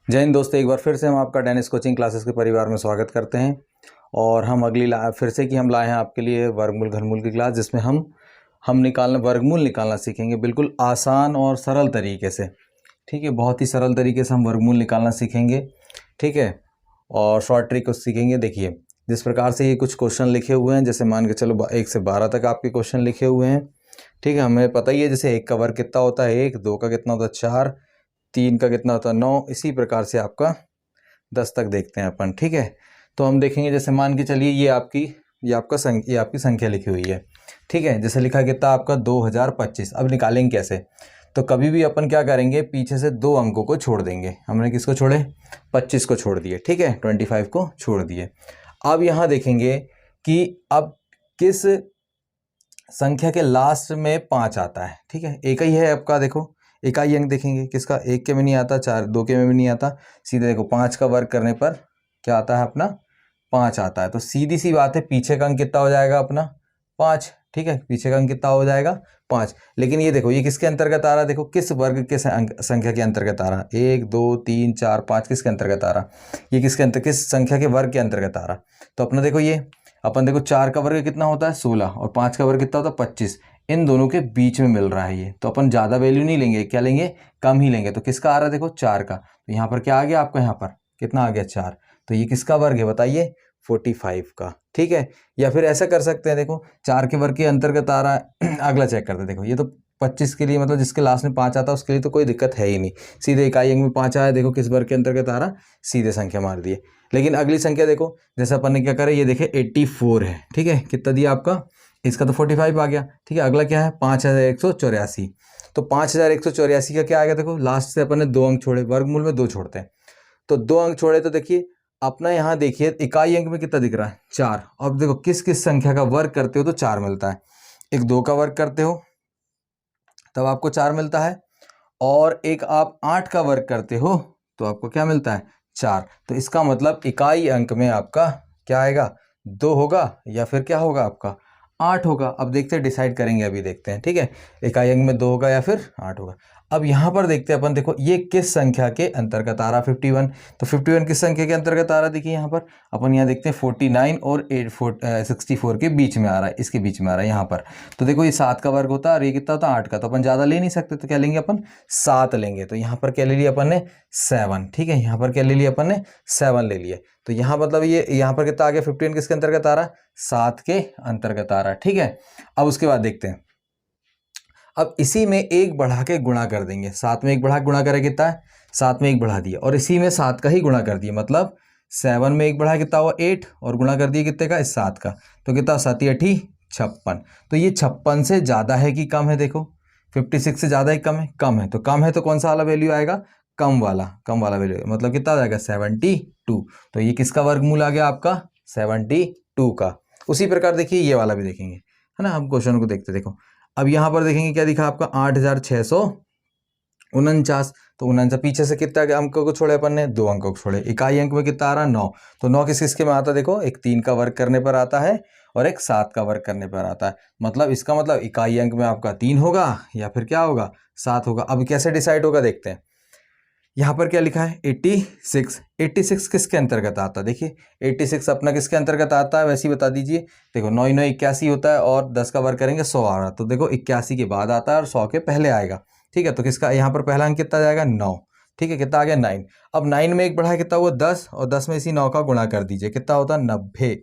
जय हिंद दोस्तों, एक बार फिर से हम आपका टेनिस कोचिंग क्लासेस के परिवार में स्वागत करते हैं। और हम फिर से कि हम लाए हैं आपके लिए वर्गमूल घनमूल की क्लास, जिसमें हम वर्गमूल निकालना सीखेंगे बिल्कुल आसान और सरल तरीके से। ठीक है, बहुत ही सरल तरीके से हम वर्गमूल निकालना सीखेंगे। ठीक है, और शॉर्ट ट्रिक को सीखेंगे। देखिए, जिस प्रकार से ये कुछ क्वेश्चन लिखे हुए हैं, जैसे मान के चलो 1 से 12 तक आपके क्वेश्चन लिखे हुए हैं। ठीक है, हमें पता ही है जैसे 1 का वर्ग कितना होता है 1, 2 का कितना होता है 4, 3 का कितना होता है 9, इसी प्रकार से आपका 10 तक देखते हैं अपन। ठीक है, तो हम देखेंगे जैसे मान के चलिए ये आपकी संख्या लिखी हुई है। ठीक है, जैसे लिखा कितना आपका 2025। अब निकालेंगे कैसे? तो कभी भी अपन क्या करेंगे, पीछे से 2 अंकों को छोड़ देंगे। हमने किसको छोड़े? 25 को छोड़ दिए। ठीक है, 25 को छोड़ दिए। अब यहाँ देखेंगे कि अब किस संख्या के लास्ट में 5 आता है। ठीक है, एक ही है आपका, देखो इकाई अंक देखेंगे किसका, 1 के में नहीं आता, 4 2 के में भी नहीं आता, सीधे देखो 5 का वर्ग करने पर क्या आता है अपना 5 आता है। तो सीधी सी बात है, पीछे का अंक कितना हो जाएगा अपना 5। ठीक है, पीछे का अंक कितना हो जाएगा 5। लेकिन ये देखो ये किसके अंतर्गत आ रहा है, देखो किस वर्ग के संख्या के अंतर्गत आ रहा है, 1 2 3 4 5 किसके अंतर्गत आ रहा, ये किस संख्या के वर्ग के अंतर्गत आ रहा। तो अपना देखो ये अपन देखो 4 का वर्ग कितना होता है 16 और 5 का वर्ग कितना होता है 25, इन दोनों के बीच में मिल रहा है ये। तो अपन ज़्यादा वैल्यू नहीं लेंगे, क्या लेंगे, कम ही लेंगे। तो किसका आ रहा है देखो 4 का, तो यहाँ पर क्या आ गया आपका, यहाँ पर कितना आ गया 4। तो ये किसका वर्ग है बताइए, 45 का। ठीक है, या फिर ऐसा कर सकते हैं, देखो 4 के वर्ग के अंतर्गत आ रहा है अगला चेक करते हैं। देखो ये तो 25 के लिए, मतलब जिसके लास्ट में 5 आता है उसके लिए तो कोई दिक्कत है ही नहीं, सीधे इकाई अंक में 5 आया, देखो किस वर्ग के अंतर्गत आ रहा, सीधे संख्या मार दिए। लेकिन अगली संख्या देखो, जैसे अपन ने क्या करा, ये देखे 84 है। ठीक है, कितना दिया आपका, इसका तो 45 आ गया। ठीक है, अगला क्या है 5184। तो 5184 का क्या आ गया, देखो लास्ट से अपन ने 2 अंक छोड़े, वर्गमूल में 2 छोड़ते हैं, तो 2 अंक छोड़े। तो देखिए अपना यहाँ देखिए इकाई अंक में कितना दिख रहा है 4। अब देखो किस किस संख्या का वर्ग करते हो तो 4 मिलता है। एक 2 का वर्ग करते हो तब आपको 4 मिलता है, और एक आप 8 का वर्ग करते हो तो आपको क्या मिलता है 4। तो इसका मतलब इकाई अंक में आपका क्या आएगा, 2 होगा या फिर क्या होगा आपका 8 होगा। अब देखते हैं, डिसाइड करेंगे, अभी देखते हैं। ठीक है, इकाई अंक में 2 होगा या फिर 8 होगा। अब यहाँ पर देखते हैं अपन, देखो ये किस संख्या के अंतर्गत आ रहा 51। तो 51 किस संख्या के अंतर्गत आ रहा, देखिए यहाँ पर अपन यहाँ देखते हैं 49 और 64 के बीच में आ रहा है, इसके बीच में आ रहा है यहाँ पर। तो देखो ये 7 का वर्ग होता है और ये कितना होता है 8 का, तो अपन ज़्यादा ले नहीं सकते, तो क्या लेंगे अपन 7 लेंगे। तो यहाँ पर क्या ले लिया अपन ने 7। ठीक है, यहाँ पर क्या ले लिया अपन ने 7 ले लिया। तो यहाँ मतलब ये यहाँ पर कितना आ गया, 51 किसके अंतर्गत आ रहा है, 7 के अंतर्गत आ रहा है। ठीक है, अब उसके बाद देखते हैं, अब इसी में 1 बढ़ा के गुणा कर देंगे। 7 में 1 बढ़ा के गुणा करें कितना है, 7 में 1 बढ़ा दिया और इसी में 7 का ही गुणा कर दिया, मतलब 7 में 1 बढ़ा कितना हुआ 8 और गुणा कर दिया कितने का, इस 7 का। तो कितना 7 8 56। तो ये 56 से ज़्यादा है कि कम है, देखो 56 से ज़्यादा है कम है, कम है। तो कम है तो कौन सा वाला वैल्यू आएगा, कम वाला वैल्यू, मतलब कितना आ जाएगा 72। तो ये किसका वर्गमूल आ गया आपका 72 का। उसी प्रकार देखिए ये वाला भी देखेंगे, है ना। हम क्वेश्चन को देखते, देखो अब यहाँ पर देखेंगे क्या दिखा आपका 8649। तो 49 पीछे से कितना अंकों को छोड़े अपन ने, 2 अंकों को छोड़े। इकाई अंक में कितना आ रहा 9। तो 9 किस किसके में आता है, देखो एक 3 का वर्ग करने पर आता है और एक 7 का वर्ग करने पर आता है। मतलब इसका मतलब इकाई अंक में आपका 3 होगा या फिर क्या होगा 7 होगा। अब कैसे डिसाइड होगा देखते हैं। यहाँ पर क्या लिखा है 86। 86 किसके अंतर्गत आता है, देखिए 86 अपना किसके अंतर्गत आता है वैसे ही बता दीजिए। देखो 9 9 81 होता है और 10 का वर्ग करेंगे 100 आ रहा है। तो देखो 81 के बाद आता है और 100 के पहले आएगा। ठीक है, तो किसका यहाँ पर पहला अंक कितना जाएगा 9। ठीक है, कितना आ गया 9। अब 9 में 1 बढ़ा कितना हुआ 10 और 10 में इसी 9 का गुणा कर दीजिए, कितना होता है 90।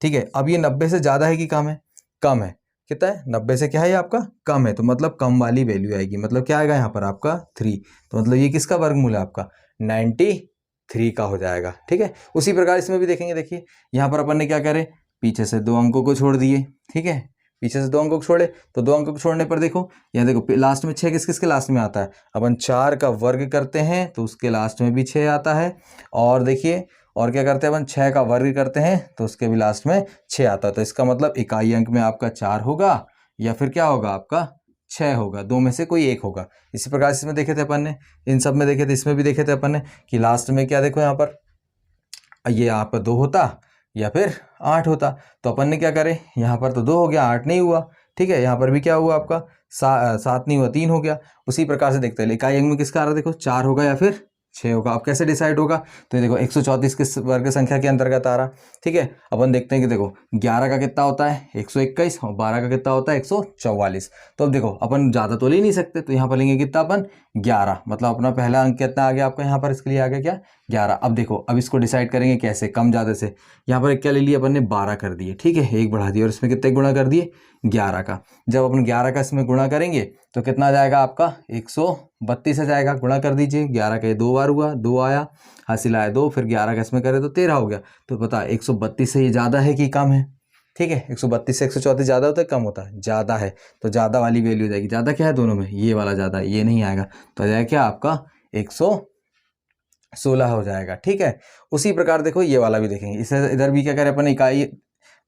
ठीक है, अब ये 90 से ज़्यादा है कि कम है, कम है। कितना है 90 से, क्या है ये आपका कम है, तो मतलब कम वाली वैल्यू आएगी। मतलब क्या आएगा यहाँ पर आपका 3। तो मतलब ये किसका वर्गमूल है आपका 93 का हो जाएगा। ठीक है, उसी प्रकार इसमें भी देखेंगे। देखिए यहाँ पर अपन ने क्या करे, पीछे से 2 अंकों को छोड़ दिए। ठीक है, पीछे से 2 अंकों को छोड़े, तो 2 अंकों को छोड़ने पर देखो यहाँ देखो लास्ट में 6 किस किसके लास्ट में आता है, अपन 4 का वर्ग करते हैं तो उसके लास्ट में भी 6 आता है। और देखिए और क्या करते हैं अपन 6 का वर्ग करते हैं तो उसके भी लास्ट में 6 आता है। तो इसका मतलब इकाई अंक में आपका 4 होगा या फिर क्या होगा आपका 6 होगा, 2 में से कोई एक होगा। इसी प्रकार इसमें देखे थे अपन ने, इन सब में देखे थे, इसमें भी देखे थे अपन ने कि लास्ट में क्या देखो यहाँ पर ये आपका 2 होता या फिर 8 होता। तो अपन ने क्या करे, यहाँ पर तो 2 हो गया 8 नहीं हुआ। ठीक है, यहाँ पर भी क्या हुआ आपका 7 नहीं हुआ 3 हो गया। उसी प्रकार से देखते हैं इकाई अंक में किसका आ रहा है, देखो 4 होगा या फिर 6 होगा। अब कैसे डिसाइड होगा, तो ये देखो 134 किस वर्ग संख्या के अंतर्गत आ रहा, ठीक है। अपन देखते हैं कि देखो 11 का कितना होता है 121 और 12 का कितना होता है 144। तो अब देखो अपन ज़्यादा तो ले नहीं सकते, तो यहाँ पर लेंगे कितना अपन 11, मतलब अपना पहला अंक कितना आ गया आपका यहाँ पर, इसके लिए आ गया क्या 11। अब देखो अब इसको डिसाइड करेंगे कैसे, कम ज़्यादा से। यहाँ पर क्या ले लिया अपन ने 12 कर दिए, ठीक है, एक बढ़ा दिया और इसमें कितने गुणा कर दिए 11 का। जब अपन 11 का इसमें गुणा करेंगे तो कितना आ जाएगा आपका 132 आ जाएगा। गुणा कर दीजिए, 11 का ये 2 बार हुआ, 2 आया, हासिल आया 2, फिर 11 का इसमें करें तो 13 हो गया। तो पता 132 से ये ज़्यादा है कि कम है, ठीक है। 132 से 134 ज़्यादा होता है कम होता है, ज़्यादा है, तो ज़्यादा वाली वैल्यू हो जाएगी। ज़्यादा क्या है दोनों में, ये वाला ज़्यादा है, ये नहीं आएगा, तो आ जाएगा क्या आपका 116 हो जाएगा, ठीक है। उसी प्रकार देखो ये वाला भी देखेंगे, इसे इधर भी क्या करें अपन, इकाई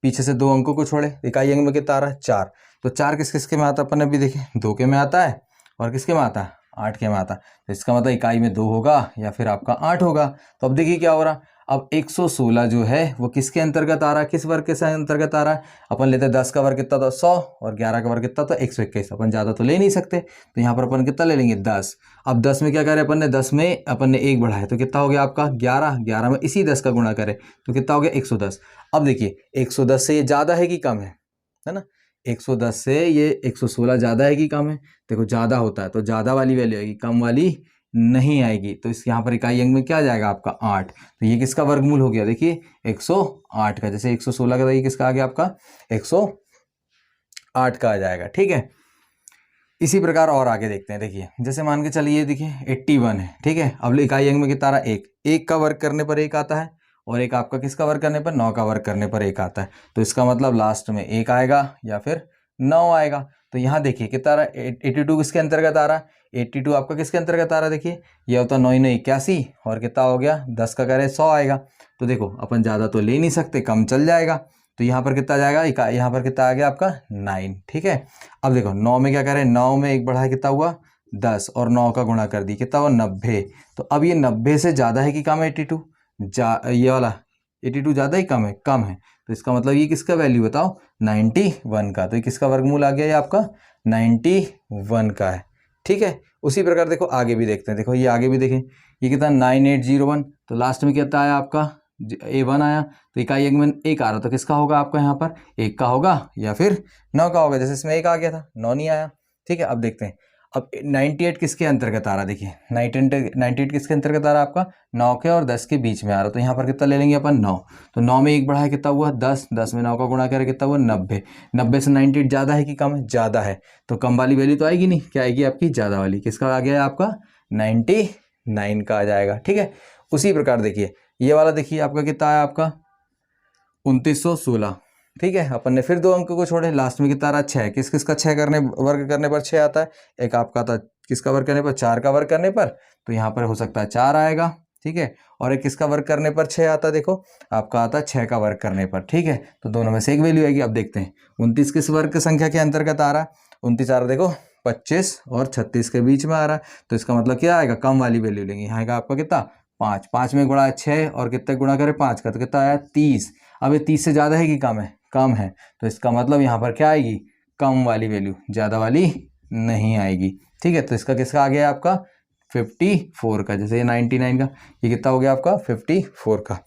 पीछे से 2 अंकों को छोड़े, इकाई अंक में कितना आ रहा है 4, तो 4 किस किस के में आता है अपन ने भी देखे, 2 के में आता है और किसके में आता है 8 के में आता है। तो इसका मतलब इकाई में 2 होगा या फिर आपका 8 होगा। तो अब देखिए क्या हो रहा, अब 116 जो है वो किसके अंतर्गत आ रहा है, किस वर्ग के अंतर्गत आ रहा है। अपन लेते हैं 10 का वर्ग कितना था 100 और 11 का वर्ग कितना था 121। अपन ज़्यादा तो ले नहीं सकते, तो यहाँ पर अपन कितना ले लेंगे 10। अब 10 में क्या करें अपन ने, 10 में अपन ने 1 बढ़ाया तो कितना हो गया आपका 11, 11 में इसी 10 का गुणा करें तो कितना हो गया 110। अब देखिए 110 से ये ज़्यादा है कि कम है ना, 110 से ये 116 ज़्यादा है कि कम है। देखो ज़्यादा होता है तो ज़्यादा वाली वैल्यू आएगी, कम वाली नहीं आएगी। तो इस यहाँ पर इकाई अंक में क्या आ जाएगा आपका 8, तो ये किसका वर्गमूल हो गया देखिए 108 का। जैसे 116 का, ये किसका आ गया आपका 108 का आ जाएगा, ठीक है। इसी प्रकार और आगे देखते हैं, देखिए जैसे मान के चलिए देखिए 81 है, ठीक है। अब इकाई अंक में कितना रहा 1, 1 का वर्ग करने पर 1 आता है और एक आपका किसका वर्ग करने पर 9 का वर्ग करने पर 1 आता है। तो इसका मतलब लास्ट में 1 आएगा या फिर 9 आएगा। तो यहाँ देखिए कितना रहा 82 किसके अंतर्गत आ रहा है, 82 आपका किसके अंतर्गत आ रहा है, देखिए यह होता है 9 9 81 और कितना हो गया 10 का करें 100 आएगा। तो देखो अपन ज़्यादा तो ले नहीं सकते, कम चल जाएगा। तो यहाँ पर कितना जाएगा, यहाँ पर कितना आ गया आपका 9, ठीक है। अब देखो 9 में क्या करें, 9 में 1 बढ़ाया कितना हुआ 10 और 9 का गुणा कर दी कितना हुआ 90। तो अब ये 90 से ज़्यादा है कि कम है 82, ये वाला 82 ज़्यादा ही कम है, कम है। तो इसका मतलब ये किसका वैल्यू बताओ 91 का। तो ये किसका वर्गमूल आ गया, ये आपका 91 का है, ठीक है। उसी प्रकार देखो आगे भी देखते हैं, देखो ये आगे भी देखें, ये कितना 9801, तो लास्ट में कितना आया आपका A1 आया। तो इकाई अंक में 1 आ रहा, तो किसका होगा आपका यहाँ पर 1 का होगा या फिर 9 का होगा। जैसे इसमें 1 आ गया था 9 नहीं आया, ठीक है। अब देखते हैं, अब 98 किसके अंतर्गत आ रहा है, देखिए 98 किसके अंतर्गत आ रहा है आपका 9 के और 10 के बीच में आ रहा है। तो यहाँ पर कितना ले लेंगे अपन 9, तो 9 में 1 बढ़ाया कितना हुआ 10, 10 में 9 का गुणा करें कितना हुआ 90, 90 से 98 ज़्यादा है कि कम है, ज़्यादा है। तो कम वाली वैल्यू तो आएगी नहीं, क्या आएगी आपकी ज़्यादा वाली, किसका आ गया आपका 99 का आ जाएगा, ठीक है। उसी प्रकार देखिए ये वाला, देखिए आपका कितना आया आपका 2916, ठीक है। अपन ने फिर 2 अंक को छोड़े, लास्ट में कितना रहा 6, किस किस का 6 करने वर्ग करने पर 6 आता है, एक आपका था किसका वर्ग करने पर 4 का वर्ग करने पर, तो यहाँ पर हो सकता है 4 आएगा, ठीक है। और एक किसका वर्ग करने पर 6 आता है, देखो आपका आता है 6 का वर्ग करने पर, ठीक है। तो दोनों में से एक वैल्यू आएगी। अब देखते हैं 29 किस वर्ग संख्या के अंतर्गत आ रहा है, 29 आ रहा देखो 25 और 36 के बीच में आ रहा है। तो इसका मतलब क्या आएगा, कम वाली वैल्यू लेंगे, यहाँ आएगा आपका कितना 5, 5 में गुणा 6 और कितने गुणा करें 5 का, तो कितना आया 30। अब ये 30 से ज़्यादा है कि कम है, कम है। तो इसका मतलब यहाँ पर क्या आएगी, कम वाली वैल्यू, ज़्यादा वाली नहीं आएगी, ठीक है। तो इसका किसका आ गया आपका 54 का। जैसे ये 99 का, ये कितना हो गया आपका 54 का।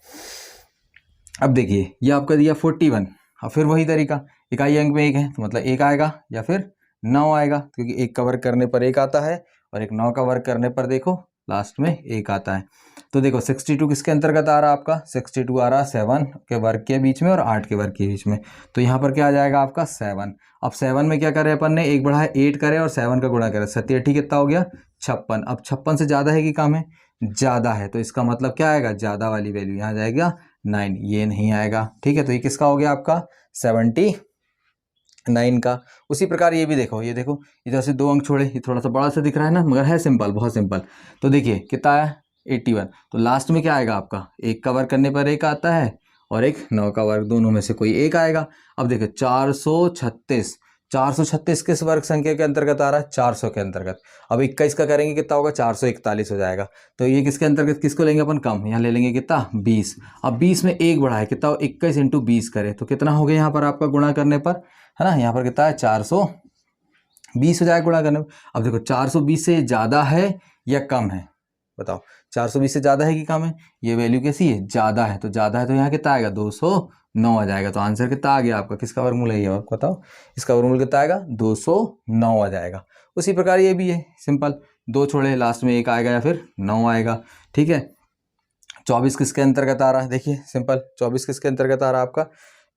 अब देखिए ये आपका दिया 41, अब फिर वही तरीका, इकाई अंक में 1 है तो मतलब 1 आएगा या फिर 9 आएगा, क्योंकि 1 का वर्ग करने पर 1 आता है और एक 9 का वर्ग करने पर देखो लास्ट में 1 आता है। तो देखो 62 किसके अंतर्गत आ रहा है आपका, 62 आ रहा 7 के वर्ग के बीच में और 8 के वर्ग के बीच में। तो यहाँ पर क्या आ जाएगा आपका 7। अब 7 में क्या करें अपन ने, 1 बढ़ाया 8 करें और 7 का गुणा करें, 7 कितना हो गया 56। अब 56 से ज़्यादा है कि कम है, ज़्यादा है। तो इसका मतलब क्या आएगा, ज़्यादा वाली वैल्यू यहाँ जाएगा 9, ये नहीं आएगा, ठीक है। तो ये किसका हो गया आपका 79 का। उसी प्रकार ये भी देखो, ये देखो इधर से 2 अंक छोड़े, ये थोड़ा सा बड़ा सा दिख रहा है ना, मगर है सिंपल, बहुत सिंपल। तो देखिए कितना आया 81, तो लास्ट में क्या आएगा आपका 1 का वर्ग करने पर 1 आता है और एक 9 का वर्ग, दोनों में से कोई एक आएगा। अब देखो 436, 436 किस वर्ग संख्या के अंतर्गत आ रहा है 400 के अंतर्गत। अब 21 का करेंगे कितना होगा 441 हो जाएगा। तो ये किसके अंतर्गत, किसको लेंगे अपन कम, यहाँ ले लेंगे कितना 20। अब 20 में 1 बढ़ा है कितना 21 × 20 करें तो कितना हो गया यहाँ पर आपका गुणा करने पर, है ना, यहाँ पर कितना है 420 हो जाएगा गुणा करने पर। अब देखो 420 से ज़्यादा है या कम है, बताओ 420 से ज़्यादा है कि कम है? ये वैल्यू कैसी है? ज़्यादा है, तो ज़्यादा है तो यहाँ कितना आएगा? 209 आ जाएगा। तो आंसर कितना आ गया आपका? किसका वर्गमूल है ये आप बताओ? इसका वर्गमूल कितना आएगा? 209 आ जाएगा। उसी प्रकार ये भी है सिंपल, 2 छोड़े लास्ट में 1 आएगा या फिर 9 आएगा। ठीक है, 24 किसके अंतर्गत आ रहा है? देखिए सिंपल, 24 किसके अंतर्गत आ रहा है आपका?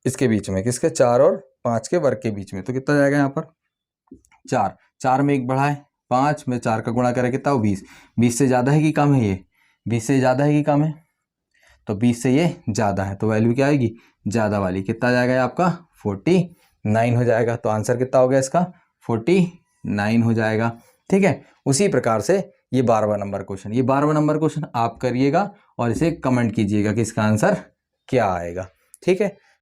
इसके बीच में, किसके? 4 और 5 के वर्ग के बीच में। तो कितना जाएगा यहाँ पर? 4, 4 में 1 बढ़ा है, 5 में 4 का गुणा करें कितना हो? 20। 20 से ज़्यादा है कि कम है? ये 20 से ज़्यादा है कि कम है? तो 20 से ये ज़्यादा है, तो वैल्यू क्या आएगी? ज़्यादा वाली। कितना जाएगा ये आपका? 49 हो जाएगा। तो आंसर कितना हो गया इसका? 49 हो जाएगा। ठीक है, उसी प्रकार से ये 12वां नंबर क्वेश्चन, ये 12वां नंबर क्वेश्चन आप करिएगा और इसे कमेंट कीजिएगा कि इसका आंसर क्या आएगा। ठीक है।